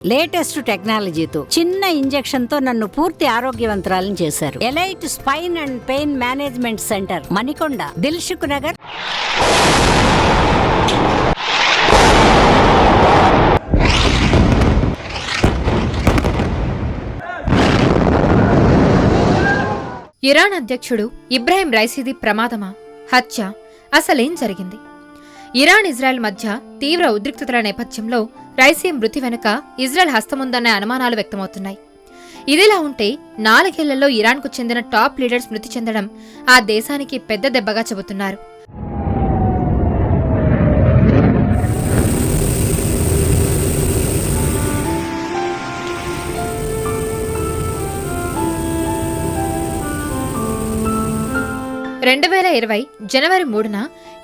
Latest టెక్నాలజీతో చిన్న injection తో నన్ను పూర్తి ఆరోగ్యవంతురాలను చేశారు. Elite spine and pain management centre, Manikonda, Dilsukh Nagar. Iran అధ్యక్షుడు ఇబ్రాహిం రైసీది ప్రమాదమా, హత్య, అసలేం జరిగింది? ఇరాన్ ఇజ్రాయెల్ మధ్య తీవ్ర ఉద్రిక్తతల నేపథ్యంలో రైసీ మృతి వెనుక ఇజ్రాయెల్ హస్తముందనే అనుమానాలు వ్యక్తమవుతున్నాయి. ఇదిలా ఉంటే 4 ఏళ్లలో ఇరాన్కు చెందిన టాప్ లీడర్స్ మృతి చెందడం ఆ దేశానికి పెద్ద దెబ్బగా చెబుతున్నారు. జనవరి 3న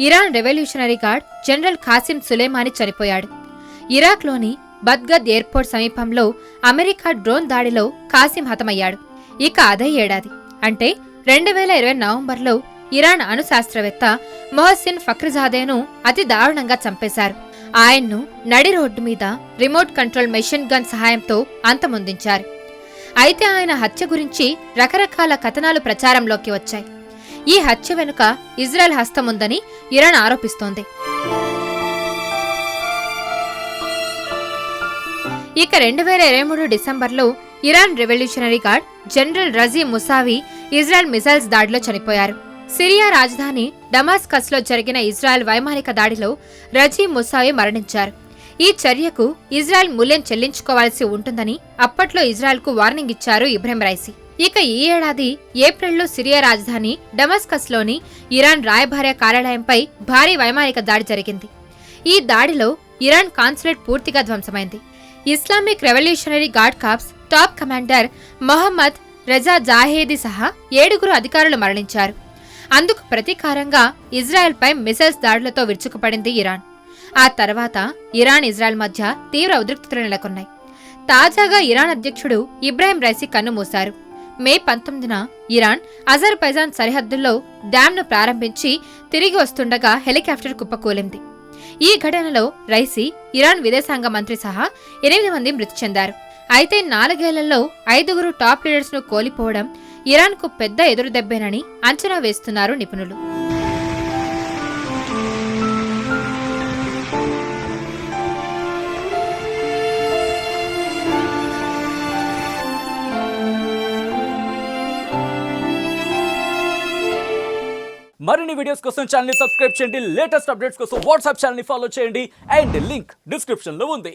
Iran revolutionary guard general Qasem Soleimani చనిపోయాడు. ఇరాక్లోని బద్గద్ ఎయిర్పోర్ట్ సమీపంలో అమెరికా డ్రోన్ దాడిలో ఖాసిం హతమయ్యాడు. ఇక అదే ఏడాది అంటే 2020 నవంబర్లో ఇరాన్ అణు శాస్త్రవేత్త మొహసిన్ ఫఖ్రీజాదేను అతి దారుణంగా చంపేశారు. ఆయన్ను నడి రోడ్డు మీద రిమోట్ కంట్రోల్ మెషిన్ గన్ సహాయంతో అంతమొందించారు. అయితే ఆయన హత్య గురించి రకరకాల కథనాలు ప్రచారంలోకి వచ్చాయి. ఈ హత్య వెనుక ఇజ్రాయెల్ హస్తముందని ఇరాన్ ఆరోపిస్తోంది. ఇక 2023 డిసెంబర్లో Iran revolutionary guard general Razi Mousavi Israel missiles దాడిలో చనిపోయారు. సిరియా రాజధాని డమాస్కస్లో జరిగిన ఇజ్రాయెల్ వైమానిక దాడిలో రజీ ముసావి మరణించారు. ఈ చర్యకు ఇజ్రాయెల్ మూల్యం చెల్లించుకోవాల్సి ఉంటుందని అప్పట్లో ఇజ్రాయెల్కు వార్నింగ్ ఇచ్చారు ఇబ్రాహిం రైసీ. ఇక ఈ ఏడాది ఏప్రిల్లో సిరియా రాజధాని డమాస్కస్లోని ఇరాన్ రాయబార కార్యాలయంపై భారీ వైమానిక దాడి జరిగింది. ఈ దాడిలో ఇరాన్ కాన్సులేట్ పూర్తిగా ధ్వంసమైంది. Islamic revolutionary guard corps top commander Mohammad Reza Zahedi సహా 7 అధికారులు మరణించారు. అందుకు ప్రతీకారంగా ఇజ్రాయెల్పై మిసైల్స్ దాడులతో విరుచుకుపడింది ఇరాన్. ఆ తర్వాత ఇరాన్ ఇజ్రాయెల్ మధ్య తీవ్ర ఉద్రిక్తతలు నెలకొన్నాయి. తాజాగా ఇరాన్ అధ్యక్షుడు ఇబ్రాహిం రైసీ కన్నుమూశారు. మే 19న ఇరాన్ అజర్బైజాన్ సరిహద్దుల్లో డ్యాంను ప్రారంభించి తిరిగి వస్తుండగా హెలికాప్టర్ కుప్పకూలింది. ఈ ఘటనలో రైసీ, ఇరాన్ విదేశాంగ మంత్రి సహా 8 మంది మృతి చెందారు. అయితే 4 ఏళ్లలో 5 టాప్ లీడర్స్ ను కోల్పోవడం ఇరాన్కు పెద్ద ఎదురుదెబ్బేనని అంచనా వేస్తున్నారు నిపుణులు. మరిన్ని వీడియోస్ కోసం ఛానల్ ని సబ్స్క్రైబ్ చేయండి. లేటెస్ట్ అప్డేట్స్ కోసం వాట్సాప్ ఛానల్ ని ఫాలో చేయండి. అండ్ లింక్ డిస్క్రిప్షన్ లో ఉంది.